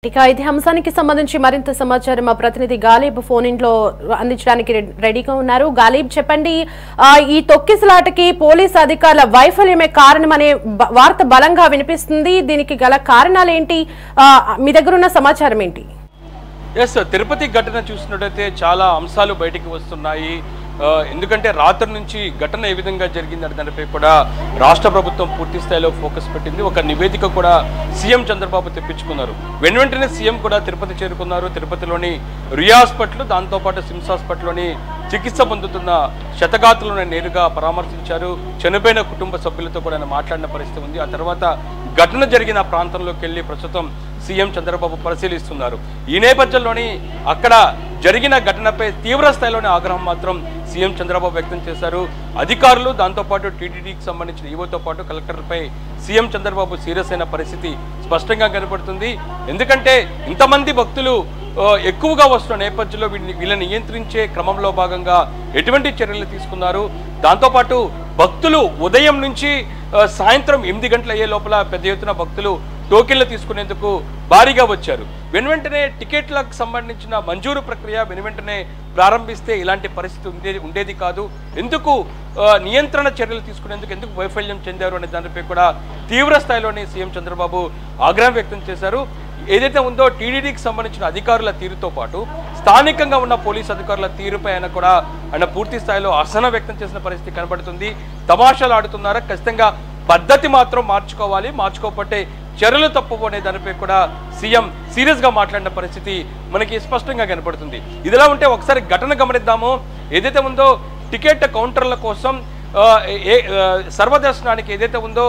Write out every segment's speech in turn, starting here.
ఇక ఇదే అంశానికి సంబంధించి మరింత సమాచారం మా ప్రతినిధి గాలిబ్ ఫోన్ ఇన్ లో అందించడానికి రెడీగా ఉన్నారు. గాలిబ్, చెప్పండి, ఈ తొక్కిసలాటకి పోలీసు అధికారుల వైఫల్యమే కారణమనే వార్త బలంగా వినిపిస్తుంది. దీనికి గల కారణాలు ఏంటి? మీ దగ్గర ఉన్న సమాచారం ఏంటి? తిరుపతి ఘటన చూసినట్టయితే చాలా అంశాలు బయటికి వస్తున్నాయి. ఎందుకంటే రాత్రి నుంచి ఘటన ఏ విధంగా జరిగిందనే దానిపై కూడా రాష్ట్ర ప్రభుత్వం పూర్తి స్థాయిలో ఫోకస్ పెట్టింది. ఒక నివేదిక కూడా సీఎం చంద్రబాబు తెప్పించుకున్నారు. వెంటనే సీఎం కూడా తిరుపతి చేరుకున్నారు. తిరుపతిలోని రియా హాస్పిటల్, దాంతోపాటు సిమ్స్ హాస్పిటల్లోని చికిత్స పొందుతున్న శతగాతులను నేరుగా పరామర్శించారు. చనిపోయిన కుటుంబ సభ్యులతో కూడా ఆయన మాట్లాడిన పరిస్థితి ఉంది. ఆ తర్వాత ఘటన జరిగిన ప్రాంతంలోకి వెళ్ళి ప్రస్తుతం సీఎం చంద్రబాబు పరిశీలిస్తున్నారు. ఈ నేపథ్యంలోని అక్కడ జరిగిన ఘటనపై తీవ్ర స్థాయిలోని ఆగ్రహం మాత్రం సీఎం చంద్రబాబు వ్యక్తం చేశారు. అధికారులు, దాంతోపాటు టీటీడీకి సంబంధించిన ఈవోతో పాటు కలెక్టర్లపై సీఎం చంద్రబాబు సీరియస్ అయిన పరిస్థితి స్పష్టంగా కనబడుతుంది. ఎందుకంటే ఇంతమంది భక్తులు ఎక్కువగా వస్తున్న నేపథ్యంలో వీళ్ళని నియంత్రించే క్రమంలో భాగంగా ఎటువంటి చర్యలు తీసుకున్నారు? దాంతోపాటు భక్తులు ఉదయం నుంచి సాయంత్రం 8 గంటలు అయ్యే లోపల పెద్ద ఎత్తున భక్తులు టోకెన్లు తీసుకునేందుకు భారీగా వచ్చారు. వెంటనే టికెట్లకు సంబంధించిన మంజూరు ప్రక్రియ వెంటనే ప్రారంభిస్తే ఇలాంటి పరిస్థితి ఉండేది కాదు. ఎందుకు నియంత్రణ చర్యలు తీసుకునేందుకు ఎందుకు వైఫల్యం చెందారు అనే దానిపై కూడా తీవ్ర స్థాయిలోనే సీఎం చంద్రబాబు ఆగ్రహం వ్యక్తం చేశారు. ఏదైతే ఉందో టీటీడీకి సంబంధించిన అధికారుల తీరుతో పాటు స్థానికంగా ఉన్న పోలీసు అధికారుల తీరుపై ఆయన పూర్తి స్థాయిలో అసహనం వ్యక్తం చేసిన పరిస్థితి కనబడుతుంది. తమాషాలు ఆడుతున్నారా? ఖచ్చితంగా పద్ధతి మాత్రం మార్చుకోకపోతే చర్యలు తప్పవు అనే దానిపై కూడా సీఎం సీరియస్ గా మాట్లాడిన పరిస్థితి మనకి స్పష్టంగా కనబడుతుంది. ఇదిలా ఉంటే ఒకసారి ఘటన గమనిద్దాము. ఏదైతే ఉందో టికెట్ కౌంటర్ల కోసం సర్వదర్శనానికి ఏదైతే ఉందో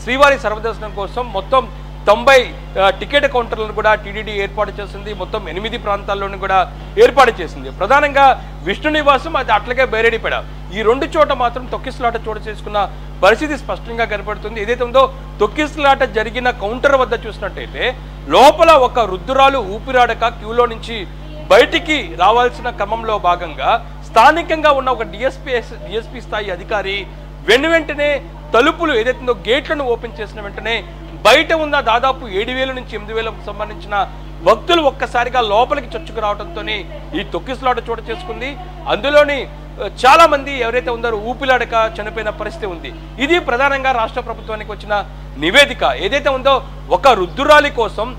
శ్రీవారి సర్వదర్శనం కోసం మొత్తం 90 టికెట్ కౌంటర్లను కూడా టీటీడీ ఏర్పాటు చేసింది. మొత్తం 8 ప్రాంతాల్లోనూ కూడా ఏర్పాటు చేసింది. ప్రధానంగా విష్ణు నివాసం, అది అట్లాగే బైరెడ్డిపేట, ఈ 2 చోట మాత్రం తొక్కిసలాట చోటు చేసుకున్న పరిస్థితి స్పష్టంగా కనబడుతుంది. ఏదైతే ఉందో తొక్కిసలాట జరిగిన కౌంటర్ వద్ద చూసినట్టయితే లోపల ఒక వృద్ధురాలు ఊపిరాడక క్యూలో నుంచి బయటికి రావాల్సిన క్రమంలో భాగంగా స్థానికంగా ఉన్న ఒక డిఎస్పీ స్థాయి అధికారి వెంటనే తలుపులు ఏదైతుందో గేట్లను ఓపెన్ చేసిన వెంటనే బయట ఉన్న దాదాపు 7,000 నుంచి 8,000కు సంబంధించిన భక్తులు ఒక్కసారిగా లోపలికి చొచ్చుకు రావడంతో ఈ తొక్కిసలాట చోటు చేసుకుంది. అందులోని చాలా మంది ఎవరైతే ఉన్నారో ఊపిలాడక చనిపోయిన పరిస్థితి ఉంది. ఇది ప్రధానంగా రాష్ట్ర ప్రభుత్వానికి వచ్చిన నివేదిక. ఏదైతే ఉందో ఒక వృద్ధురాలి కోసం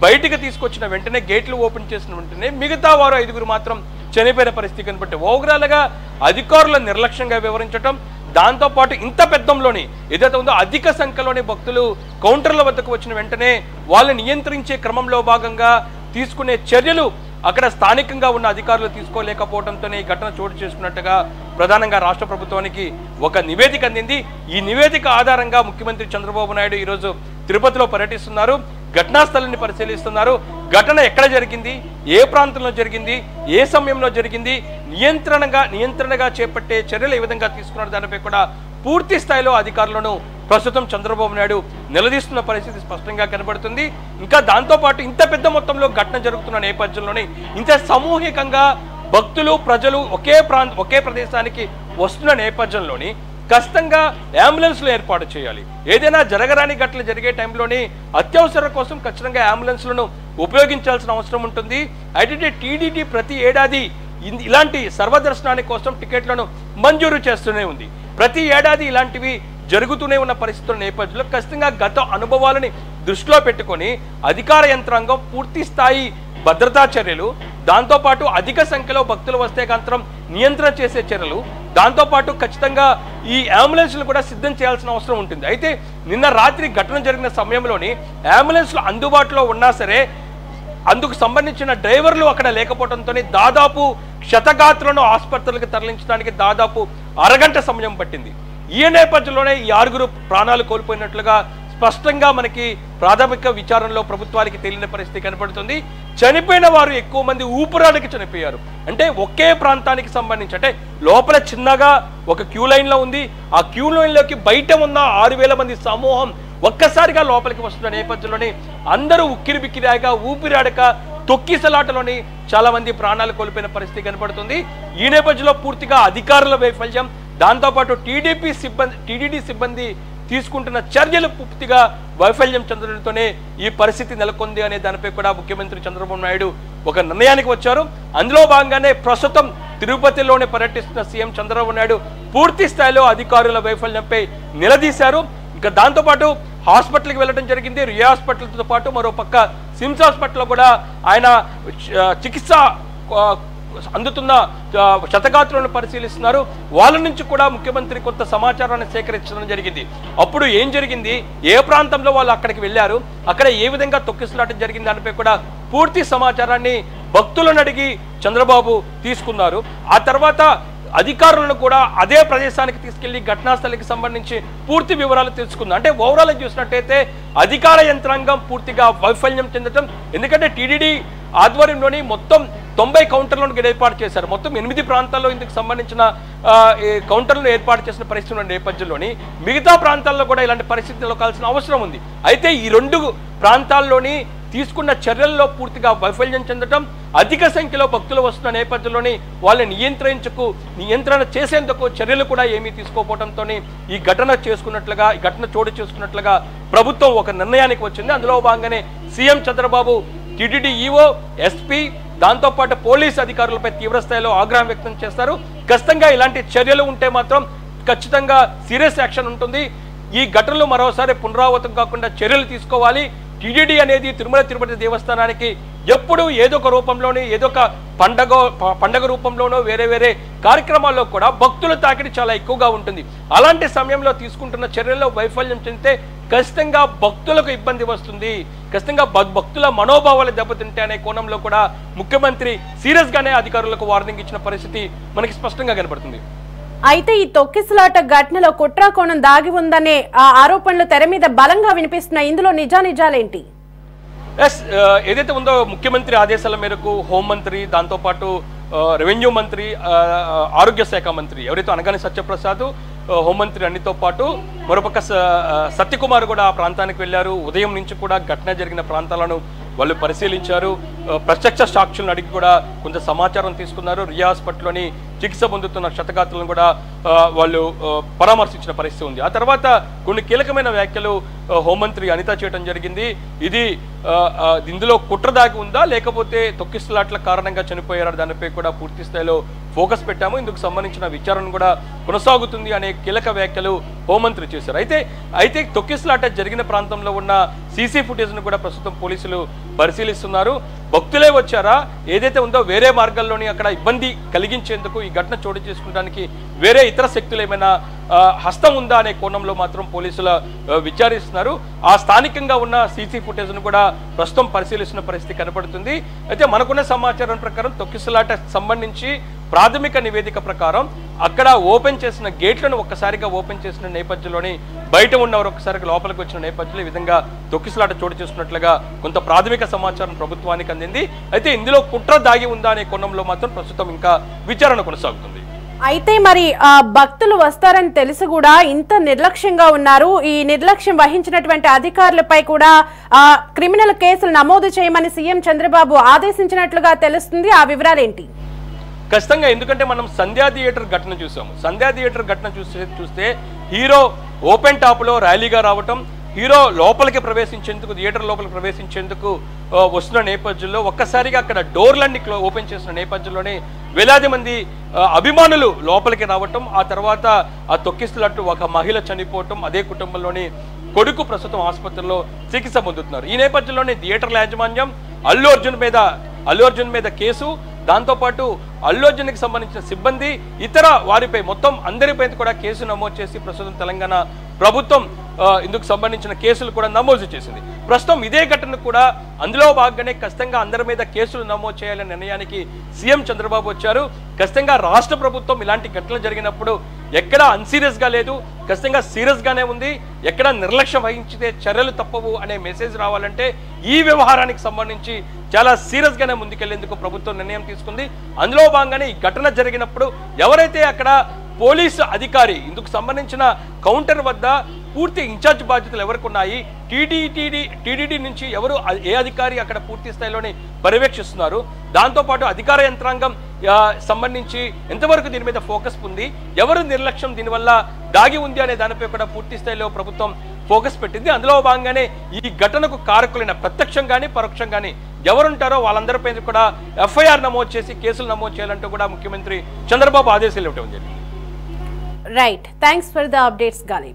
బయటికి తీసుకొచ్చిన వెంటనే గేట్లు ఓపెన్ చేసిన వెంటనే మిగతా వారు 5గురు మాత్రం చనిపోయిన పరిస్థితి కనబట్టి ఓవరాల్గా అధికారుల నిర్లక్ష్యంగా వివరించడం, దాంతోపాటు ఇంత పెద్దంలోని ఏదైతే ఉందో అధిక సంఖ్యలోని భక్తులు కౌంటర్ల వద్దకు వచ్చిన వెంటనే వాళ్ళని నియంత్రించే క్రమంలో భాగంగా తీసుకునే చర్యలు అక్కడ స్థానికంగా ఉన్న అధికారులు తీసుకోలేకపోవడంతోనే ఈ ఘటన చోటు చేసుకున్నట్టుగా ప్రధానంగా రాష్ట్ర ప్రభుత్వానికి ఒక నివేదిక అందింది. ఈ నివేదిక ఆధారంగా ముఖ్యమంత్రి చంద్రబాబు నాయుడు ఈరోజు తిరుపతిలో పర్యటిస్తున్నారు. ఘటనా స్థలాన్ని పరిశీలిస్తున్నారు. ఘటన ఎక్కడ జరిగింది, ఏ ప్రాంతంలో జరిగింది, ఏ సమయంలో జరిగింది, నియంత్రణగా చేపట్టే చర్యలు ఏ విధంగా తీసుకున్నారు దానిపై కూడా పూర్తి స్థాయిలో అధికారులను ప్రస్తుతం చంద్రబాబు నాయుడు నిలదీస్తున్న పరిస్థితి స్పష్టంగా కనబడుతుంది. ఇంకా దాంతోపాటు ఇంత పెద్ద మొత్తంలో ఘటన జరుగుతున్న నేపథ్యంలోనే ఇంత సమూహికంగా భక్తులు ప్రజలు ఒకే ప్రదేశానికి వస్తున్న నేపథ్యంలోని ఖచ్చితంగా అంబులెన్స్లు ఏర్పాటు చేయాలి. ఏదైనా జరగరాని ఘటనలు జరిగే టైంలోని అత్యవసర కోసం ఖచ్చితంగా అంబులెన్స్లను ఉపయోగించాల్సిన అవసరం ఉంటుంది. అయితే టీటీడీ ప్రతి ఏడాది ఇలాంటి సర్వదర్శనానికి కోసం టికెట్లను మంజూరు చేస్తూనే ఉంది. ప్రతి ఏడాది ఇలాంటివి జరుగుతూనే ఉన్న పరిస్థితుల నేపథ్యంలో ఖచ్చితంగా గత అనుభవాలని దృష్టిలో పెట్టుకొని అధికార యంత్రాంగం పూర్తి స్థాయి భద్రతా చర్యలు, దాంతోపాటు అధిక సంఖ్యలో భక్తులు వస్తే మాత్రం నియంత్రణ చేసే చర్యలు, దాంతోపాటు ఖచ్చితంగా ఈ అంబులెన్స్లు కూడా సిద్ధం చేయాల్సిన అవసరం ఉంటుంది. అయితే నిన్న రాత్రి ఘటన జరిగిన సమయంలోని అంబులెన్స్లు అందుబాటులో ఉన్నా సరే అందుకు సంబంధించిన డ్రైవర్లు అక్కడ లేకపోవడంతో దాదాపు శతగాత్రులను ఆసుపత్రులకు తరలించడానికి దాదాపు అరగంట సమయం పట్టింది. ఈ నేపథ్యంలోనే ఈ 6గురు ప్రాణాలు కోల్పోయినట్లుగా స్పష్టంగా మనకి ప్రాథమిక విచారణలో ప్రభుత్వానికి తేలిన పరిస్థితి కనబడుతుంది. చనిపోయిన వారు ఎక్కువ మంది ఊపిరాడకి చనిపోయారు. అంటే ఒకే ప్రాంతానికి సంబంధించి, అంటే లోపల చిన్నగా ఒక క్యూ లైన్లో ఉంది, ఆ క్యూ లైన్లోకి బయట ఉన్న 6,000 మంది సమూహం ఒక్కసారిగా లోపలికి వస్తున్న నేపథ్యంలోనే అందరూ ఉక్కిరి బిక్కిరాగా ఊపిరాడక తొక్కిసలాటలోని చాలా మంది ప్రాణాలు కోల్పోయిన పరిస్థితి కనబడుతుంది. ఈ నేపథ్యంలో పూర్తిగా అధికారుల వైఫల్యం, దాంతోపాటు టీడీడీ సిబ్బంది తీసుకుంటున్న చర్యలు పూర్తిగా వైఫల్యం చెందడంతోనే ఈ పరిస్థితి నెలకొంది అనే దానిపై కూడా ముఖ్యమంత్రి చంద్రబాబు నాయుడు ఒక నిర్ణయానికి వచ్చారు. అందులో భాగంగానే ప్రస్తుతం తిరుపతిలోనే పర్యటిస్తున్న సీఎం చంద్రబాబు నాయుడు పూర్తి స్థాయిలో అధికారుల వైఫల్యంపై నిలదీశారు. ఇంకా దాంతోపాటు హాస్పిటల్కి వెళ్ళడం జరిగింది. రియా హాస్పిటల్తో పాటు మరో పక్క సిమ్స్ హాస్పిటల్లో కూడా ఆయన చికిత్స అందుతున్న క్షతగాత్రులను పరిశీలిస్తున్నారు. వాళ్ళ నుంచి కూడా ముఖ్యమంత్రి కొంత సమాచారాన్ని సేకరించడం జరిగింది. అప్పుడు ఏం జరిగింది, ఏ ప్రాంతంలో వాళ్ళు అక్కడికి వెళ్ళారు, అక్కడ ఏ విధంగా తొక్కిసలాట జరిగింది దానిపై కూడా పూర్తి సమాచారాన్ని భక్తులను అడిగి చంద్రబాబు తీసుకున్నారు. ఆ తర్వాత అధికారులను కూడా అదే ప్రదేశానికి తీసుకెళ్లి ఘటనా స్థలికి సంబంధించి పూర్తి వివరాలు తెలుసుకుంది. అంటే ఓవరాల్ చూసినట్టయితే అధికార యంత్రాంగం పూర్తిగా వైఫల్యం చెందడం. ఎందుకంటే టీడీడీ ఆధ్వర్యంలోని మొత్తం 90 కౌంటర్లను ఏర్పాటు చేశారు. మొత్తం 8 ప్రాంతాల్లో ఇందుకు సంబంధించిన కౌంటర్లను ఏర్పాటు చేసిన పరిస్థితుల నేపథ్యంలోని మిగతా ప్రాంతాల్లో కూడా ఇలాంటి పరిస్థితి నెలకొల్సిన అవసరం ఉంది. అయితే ఈ 2 ప్రాంతాల్లోని తీసుకున్న చర్యల్లో పూర్తిగా వైఫల్యం చెందడం, అధిక సంఖ్యలో భక్తులు వస్తున్న నేపథ్యంలోని వాళ్ళని నియంత్రణ చేసేందుకు చర్యలు కూడా ఏమీ తీసుకోకపోవడంతో ఈ ఘటన చోటు చేసుకున్నట్లుగా ప్రభుత్వం ఒక నిర్ణయానికి వచ్చింది. అందులో భాగంగానే CM Chandrababu TTD EO, SP, దాంతోపాటు పోలీసు అధికారులపై తీవ్రస్థాయిలో ఆగ్రహం వ్యక్తం చేస్తారు. ఖచ్చితంగా ఇలాంటి చర్యలు ఉంటే మాత్రం ఖచ్చితంగా సీరియస్ యాక్షన్ ఉంటుంది. ఈ ఘటనలు మరోసారి పునరావృతం కాకుండా చర్యలు తీసుకోవాలి. టీటీడీ అనేది తిరుమల తిరుపతి దేవస్థానానికి ఎప్పుడు ఏదో ఒక రూపంలోనే ఏదో ఒక పండగ రూపంలోనో వేరే కార్యక్రమాల్లో కూడా భక్తుల తాకిడి చాలా ఎక్కువగా ఉంటుంది. అలాంటి సమయంలో తీసుకుంటున్న చర్యల్లో వైఫల్యం చెందితే ఖచ్చితంగా భక్తులకు ఇబ్బంది వస్తుంది. ఖచ్చితంగా భక్తుల మనోభావాలు దెబ్బతింటే అనే కోణంలో కూడా ముఖ్యమంత్రి సీరియస్ గానే అధికారులకు వార్నింగ్ ఇచ్చిన పరిస్థితి మనకి స్పష్టంగా కనబడుతుంది. అయితే ఈ తొక్కిసలాట ఘటనలో కుట్ర కోణం దాగి ఉందనే ఆరోపణలు తెర మీద బలంగా వినిపిస్తున్నాయి. ఇందులో నిజాలేంటి? ఏదైతే ఉందో ముఖ్యమంత్రి ఆదేశాల మేరకు హోంమంత్రి, దాంతోపాటు రెవెన్యూ మంత్రి, ఆరోగ్య శాఖ మంత్రి ఎవరైతే అనగానే సత్యప్రసాద్, హోంమంత్రి అన్నితో పాటు మరోపక్క సత్యకుమార్ కూడా ఆ ప్రాంతానికి వెళ్ళారు. ఉదయం నుంచి కూడా ఘటన జరిగిన ప్రాంతాలను వాళ్ళు పరిశీలించారు. ప్రత్యక్ష సాక్షులను అడిగి కూడా కొంత సమాచారం తీసుకున్నారు. రియా హాస్పిటల్లోని చికిత్స పొందుతున్న క్షతగాత్రులను కూడా వాళ్ళు పరామర్శించిన పరిస్థితి ఉంది. ఆ తర్వాత కొన్ని కీలకమైన వ్యాఖ్యలు హోంమంత్రి అనిత చేయడం జరిగింది. ఇందులో కుట్ర దాగి ఉందా లేకపోతే తొక్కిసలాట్ల కారణంగా చనిపోయారా దానిపై కూడా పూర్తి స్థాయిలో ఫోకస్ పెట్టాము. ఇందుకు సంబంధించిన విచారణ కూడా కొనసాగుతుంది అనే కీలక వ్యాఖ్యలు హోంమంత్రి చేశారు. అయితే తొక్కిసలాట జరిగిన ప్రాంతంలో ఉన్న సీసీ ఫుటేజ్ను కూడా ప్రస్తుతం పోలీసులు పరిశీలిస్తున్నారు. భక్తులే వచ్చారా, ఏదైతే ఉందో వేరే మార్గాల్లోని అక్కడ ఇబ్బంది కలిగించేందుకు ఈ ఘటన చోటు చేసుకోవడానికి వేరే ఇతర శక్తులు ఏమైనా హస్తం ఉందా అనే కోణంలో మాత్రం పోలీసులు విచారిస్తున్నారు. ఆ స్థానికంగా ఉన్న సీసీ ఫుటేజ్ను కూడా ప్రస్తుతం పరిశీలిస్తున్న పరిస్థితి కనబడుతుంది. అయితే మనకున్న సమాచారం ప్రకారం తొక్కిసలాట సంబంధించి ప్రాథమిక నివేదిక ప్రకారం అక్కడ ఓపెన్ చేసిన గేట్లను ఒక్కసారిగా ఓపెన్ చేసిన నేపథ్యంలోని బయట ఉన్నవారు ఒక్కసారిగా లోపలికి వచ్చిన నేపథ్యంలో ఈ విధంగా తొక్కిసలాట చోటు చేసుకున్నట్లుగా కొంత ప్రాథమిక సమాచారం ప్రభుత్వానికి అందింది. అయితే ఇందులో కుట్ర దాగి ఉందా అనే కోణంలో మాత్రం ప్రస్తుతం ఇంకా విచారణ కొనసాగుతుంది. అయితే మరి భక్తులు వస్తారని తెలిసి కూడా ఇంత నిర్లక్ష్యంగా ఉన్నారు. ఈ నిర్లక్ష్యం వహించినటువంటి అధికారులపై కూడా క్రిమినల్ కేసులు నమోదు చేయమని సీఎం చంద్రబాబు ఆదేశించినట్లుగా తెలుస్తుంది. ఆ వివరాలేంటి? ఖచ్చితంగా, ఎందుకంటే మనం సంధ్యా థియేటర్ ఘటన చూసాము. సంధ్యా థియేటర్ ఘటన చూస్తే హీరో ఓపెన్ టాప్లో ర్యాలీగా రావటం, హీరో లోపలికి ప్రవేశించేందుకు థియేటర్ లోపలికి ప్రవేశించేందుకు వస్తున్న నేపథ్యంలో ఒక్కసారిగా అక్కడ డోర్లన్నీ ఓపెన్ చేసిన నేపథ్యంలోనే వేలాది మంది అభిమానులు లోపలికి రావటం, ఆ తర్వాత ఆ తొక్కిస్తున్నట్టు ఒక మహిళ చనిపోవటం, అదే కుటుంబంలోని కొడుకు ప్రస్తుతం ఆసుపత్రిలో చికిత్స పొందుతున్నారు. ఈ నేపథ్యంలోనే థియేటర్ల యాజమాన్యం అల్లు అర్జున్ మీద కేసు, దాంతోపాటు అల్లు అర్జున్కి సంబంధించిన సిబ్బంది ఇతర వారిపై మొత్తం అందరిపై కూడా కేసు నమోదు చేసి ప్రస్తుతం తెలంగాణ ప్రభుత్వం ఇందుకు సంబంధించిన కేసులు కూడా నమోదు చేసింది. ప్రస్తుతం ఇదే ఘటన కూడా అందులో భాగంగానే ఖచ్చితంగా అందరి మీద కేసులు నమోదు చేయాలనే నిర్ణయానికి సీఎం చంద్రబాబు వచ్చారు. ఖచ్చితంగా రాష్ట్ర ప్రభుత్వం ఇలాంటి ఘటనలు జరిగినప్పుడు ఎక్కడా అన్సీరియస్గా లేదు, ఖచ్చితంగా సీరియస్గానే ఉంది. ఎక్కడ నిర్లక్ష్యం వహించితే చర్యలు తప్పవు అనే మెసేజ్ రావాలంటే ఈ వ్యవహారానికి సంబంధించి చాలా సీరియస్గానే ముందుకెళ్లేందుకు ప్రభుత్వం నిర్ణయం తీసుకుంది. అందులో భాగంగానే ఈ ఘటన జరిగినప్పుడు ఎవరైతే అక్కడ పోలీసు అధికారి ఇందుకు సంబంధించిన కౌంటర్ వద్ద పూర్తి ఇన్ఛార్జ్ బాధ్యతలు ఎవరికి ఉన్నాయి, టీటీడీ నుంచి ఎవరు ఏ అధికారి అక్కడ పూర్తి స్థాయిలోనే పర్యవేక్షిస్తున్నారు, దాంతోపాటు అధికార యంత్రాంగం సంబంధించి ఎంతవరకు దీని మీద ఫోకస్ ఉంది, ఎవరు నిర్లక్ష్యం దీనివల్ల దాగి ఉంది అనే దానిపై కూడా పూర్తి స్థాయిలో ప్రభుత్వం ఫోకస్ పెట్టింది. అందులో భాగంగానే ఈ ఘటనకు కారకులైన ప్రత్యక్షం కానీ పరోక్షం కానీ ఎవరుంటారో వాళ్ళందరిపై కూడా ఎఫ్ఐఆర్ నమోదు చేసి కేసులు నమోదు చేయాలంటూ కూడా ముఖ్యమంత్రి చంద్రబాబు ఆదేశాలు ఇవ్వడం జరిగింది. Right, thanks for the updates Ghalib.